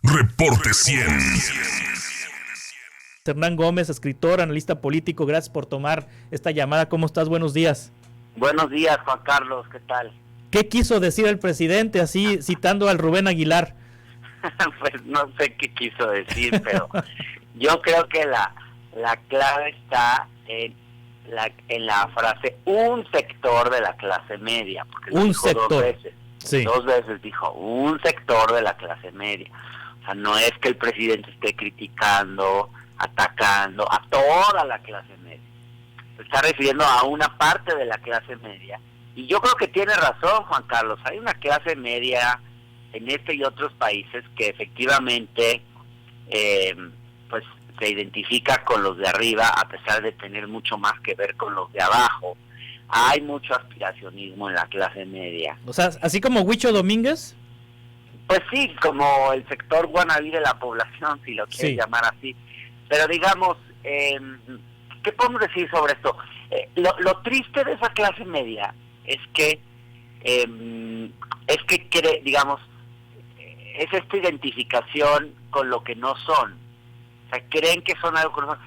Reporte 100. Hernán Gómez, escritor, analista político, gracias por tomar esta llamada. ¿Cómo estás? Buenos días. Buenos días, Juan Carlos, ¿qué tal? ¿Qué quiso decir el presidente, así citando al Rubén Aguilar? Pues no sé qué quiso decir, pero yo creo que la clave está en la frase un sector de la clase media, porque lo dijo sector. Dos veces. Sí. 2 veces dijo un sector de la clase media. O sea, no es que el presidente esté criticando, atacando a toda la clase media. Se está refiriendo a una parte de la clase media. Y yo creo que tiene razón, Juan Carlos. Hay una clase media en este y otros países que efectivamente pues se identifica con los de arriba, a pesar de tener mucho más que ver con los de abajo. Hay mucho aspiracionismo en la clase media. O sea, así como Huicho Domínguez. Pues sí, como el sector wannabe de la población, si lo quieres llamar así. Pero digamos, ¿qué podemos decir sobre esto? Lo triste de esa clase media es que digamos, es esta identificación con lo que no son. O sea, creen que son algo que no son.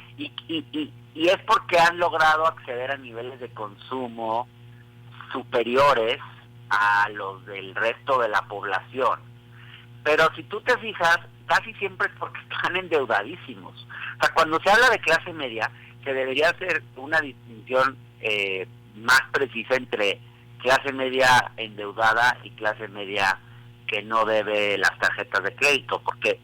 Y es porque han logrado acceder a niveles de consumo superiores a los del resto de la población. Pero si tú te fijas, casi siempre es porque están endeudadísimos. O sea, cuando se habla de clase media, se debería hacer una distinción más precisa entre clase media endeudada y clase media que no debe las tarjetas de crédito, porque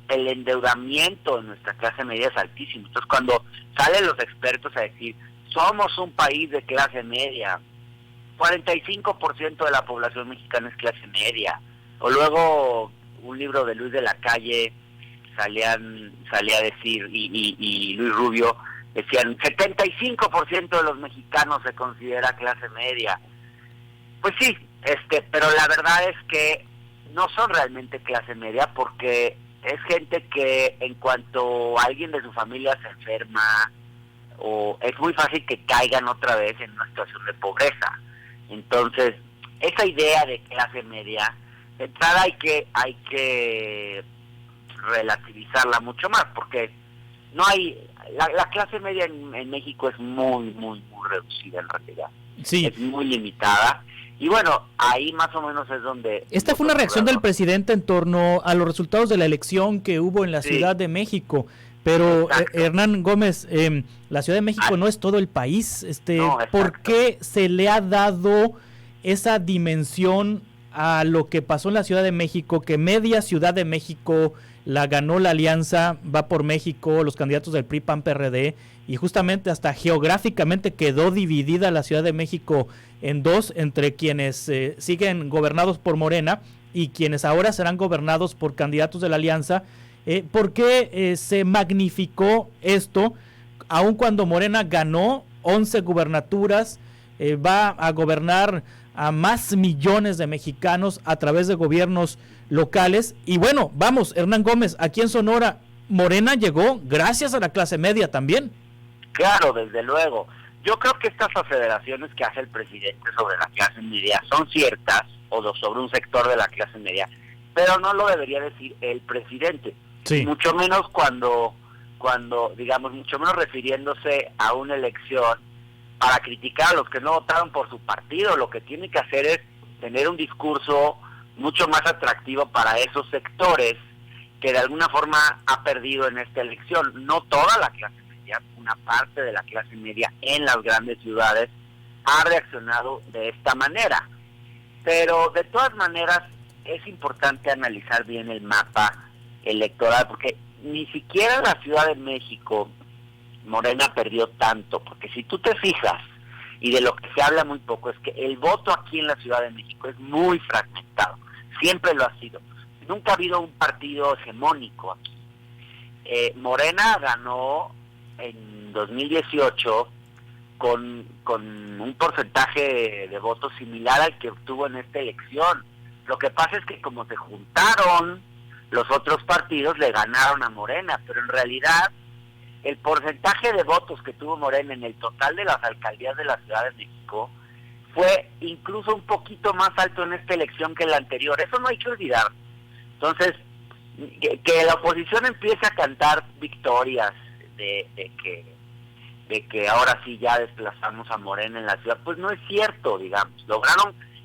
el endeudamiento en nuestra clase media es altísimo. Entonces, cuando salen los expertos a decir, somos un país de clase media, 45% de la población mexicana es clase media, o luego un libro de Luis de la Calle salía a decir, y Luis Rubio decían, 75% de los mexicanos se considera clase media. Pues sí, pero la verdad es que no son realmente clase media, porque es gente que en cuanto alguien de su familia se enferma, o es muy fácil que caigan otra vez en una situación de pobreza. Entonces, esa idea de clase media, de entrada hay que relativizarla mucho más, porque no hay la clase media en México es muy, muy, muy reducida en realidad. Sí. Es muy limitada. Y bueno, ahí más o menos es donde... Esta fue una reacción del presidente en torno a los resultados de la elección que hubo en la Ciudad de México. Pero, Hernán Gómez, la Ciudad de México no es todo el país. No, ¿por qué se le ha dado esa dimensión a lo que pasó en la Ciudad de México, que media Ciudad de México la ganó la alianza Va por México, los candidatos del PRI, PAN, PRD, y justamente hasta geográficamente quedó dividida la Ciudad de México en dos, entre quienes siguen gobernados por Morena y quienes ahora serán gobernados por candidatos de la alianza? ¿Por qué se magnificó esto, aun cuando Morena ganó 11 gubernaturas, va a gobernar a más millones de mexicanos a través de gobiernos locales? Y bueno, vamos, Hernán Gómez, aquí en Sonora, Morena llegó gracias a la clase media también. Claro, desde luego. Yo creo que estas aseveraciones que hace el presidente sobre la clase media son ciertas, o sobre un sector de la clase media, pero no lo debería decir el presidente. Sí. Mucho menos cuando digamos, mucho menos refiriéndose a una elección para criticar a los que no votaron por su partido. Lo que tiene que hacer es tener un discurso mucho más atractivo para esos sectores que de alguna forma ha perdido en esta elección. No toda la clase media, una parte de la clase media en las grandes ciudades ha reaccionado de esta manera. Pero de todas maneras es importante analizar bien el mapa electoral, porque ni siquiera en la Ciudad de México Morena perdió tanto, porque si tú te fijas, y de lo que se habla muy poco, es que el voto aquí en la Ciudad de México es muy fragmentado, siempre lo ha sido, nunca ha habido un partido hegemónico aquí. Morena ganó en 2018 con un porcentaje de votos similar al que obtuvo en esta elección. Lo que pasa es que como se juntaron los otros partidos, le ganaron a Morena, pero en realidad el porcentaje de votos que tuvo Morena en el total de las alcaldías de la Ciudad de México fue incluso un poquito más alto en esta elección que en la anterior. Eso no hay que olvidar. Entonces, que la oposición empiece a cantar victorias de que ahora sí ya desplazamos a Morena en la ciudad, pues no es cierto, digamos.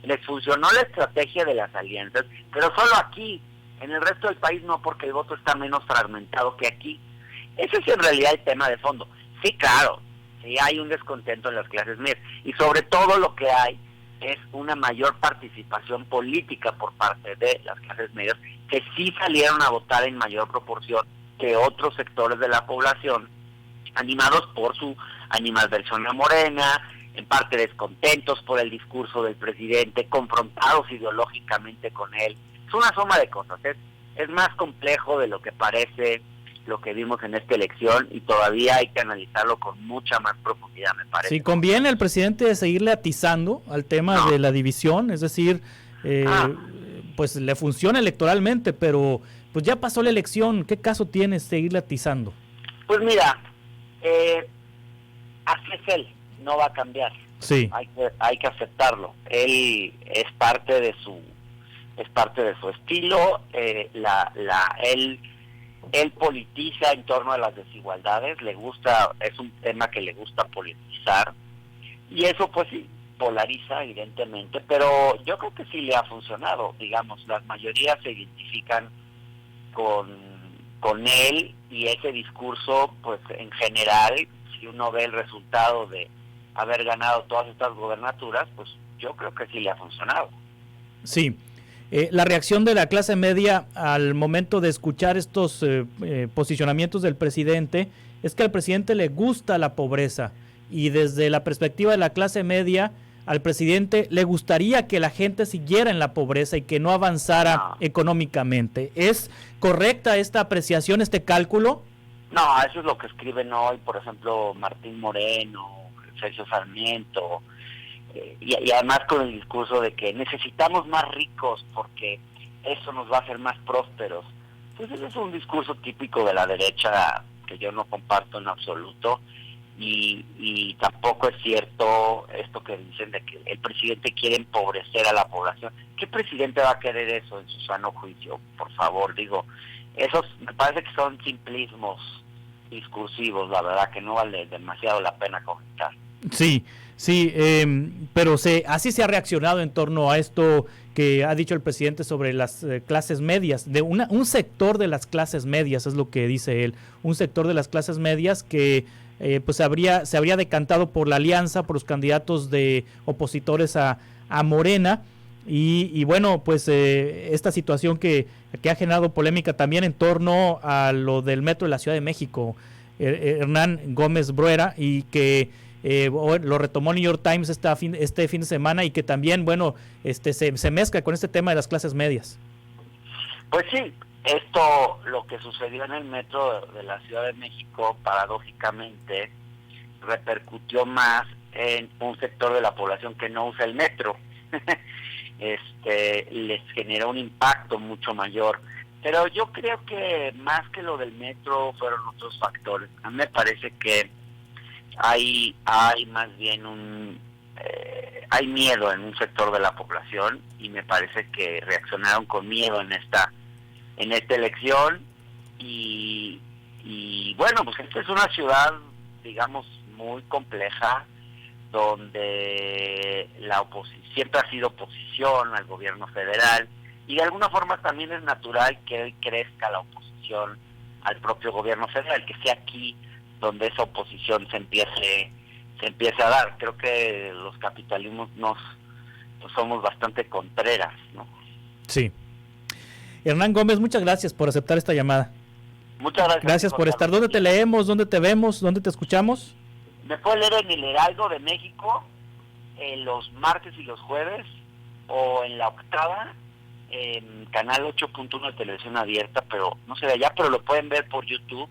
Les funcionó la estrategia de las alianzas, pero solo aquí. En el resto del país no, porque el voto está menos fragmentado que aquí. Ese es en realidad el tema de fondo. Sí, claro, sí hay un descontento en las clases medias, y sobre todo lo que hay es una mayor participación política por parte de las clases medias, que sí salieron a votar en mayor proporción que otros sectores de la población, animados por su animadversión a Morena, en parte descontentos por el discurso del presidente, confrontados ideológicamente con él. Es una suma de cosas, es más complejo de lo que parece lo que vimos en esta elección, y todavía hay que analizarlo con mucha más profundidad, me parece. Sí, conviene al presidente seguirle atizando al tema de la división, es decir, pues le funciona electoralmente, pero pues ya pasó la elección, ¿qué caso tiene seguirle atizando? Pues mira, así es él, no va a cambiar. Sí. Hay que aceptarlo. Él es parte de su estilo. Él politiza en torno a las desigualdades, le gusta, es un tema que le gusta politizar, y eso pues sí polariza evidentemente, pero yo creo que sí le ha funcionado. Digamos, las mayorías se identifican con él, y ese discurso, pues en general, si uno ve el resultado de haber ganado todas estas gobernaturas, pues yo creo que sí le ha funcionado. Sí. La reacción de la clase media al momento de escuchar estos posicionamientos del presidente es que al presidente le gusta la pobreza, y desde la perspectiva de la clase media, al presidente le gustaría que la gente siguiera en la pobreza y que no avanzara económicamente. ¿Es correcta esta apreciación, este cálculo? No, eso es lo que escriben hoy, por ejemplo, Martín Moreno, Sergio Sarmiento, y además con el discurso de que necesitamos más ricos porque eso nos va a hacer más prósperos. Pues ese es un discurso típico de la derecha que yo no comparto en absoluto, y tampoco es cierto esto que dicen de que el presidente quiere empobrecer a la población. ¿Qué presidente va a querer eso en su sano juicio? Por favor, digo, esos me parece que son simplismos discursivos, la verdad, que no vale demasiado la pena comentar. Sí, pero así se ha reaccionado en torno a esto que ha dicho el presidente sobre las clases medias, de un sector de las clases medias, es lo que dice él, un sector de las clases medias que pues se habría decantado por la alianza, por los candidatos de opositores a Morena, y bueno, pues esta situación que ha generado polémica también en torno a lo del metro de la Ciudad de México, Hernán Gómez Bruera, y que lo retomó New York Times este fin de semana, y que también, bueno, se mezcla con este tema de las clases medias. Pues sí, esto, lo que sucedió en el metro de la Ciudad de México, paradójicamente, repercutió más en un sector de la población que no usa el metro. Les generó un impacto mucho mayor. Pero yo creo que más que lo del metro fueron otros factores. A mí me parece que hay más bien hay miedo en un sector de la población, y me parece que reaccionaron con miedo en esta elección, y bueno, pues esta es una ciudad, digamos, muy compleja, donde la oposición siempre ha sido oposición al gobierno federal, y de alguna forma también es natural que hoy crezca la oposición al propio gobierno federal, que sea aquí donde esa oposición se empiece a dar. Creo que los capitalismos pues somos bastante contreras, ¿no? Sí. Hernán Gómez, muchas gracias por aceptar esta llamada. Muchas gracias. Gracias por estar. ¿Dónde te leemos? ¿Dónde te vemos? ¿Dónde te escuchamos? Me puede leer en el Heraldo de México los martes y los jueves, o en La Octava, en canal 8.1 de televisión abierta, pero no sé de allá, pero lo pueden ver por YouTube.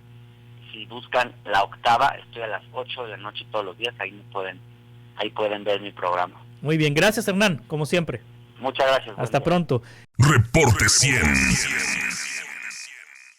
Si buscan La Octava, estoy a las 8 de la noche todos los días, ahí pueden ver mi programa. Muy bien, gracias Hernán, como siempre. Muchas gracias. Hasta pronto. Reporte 100.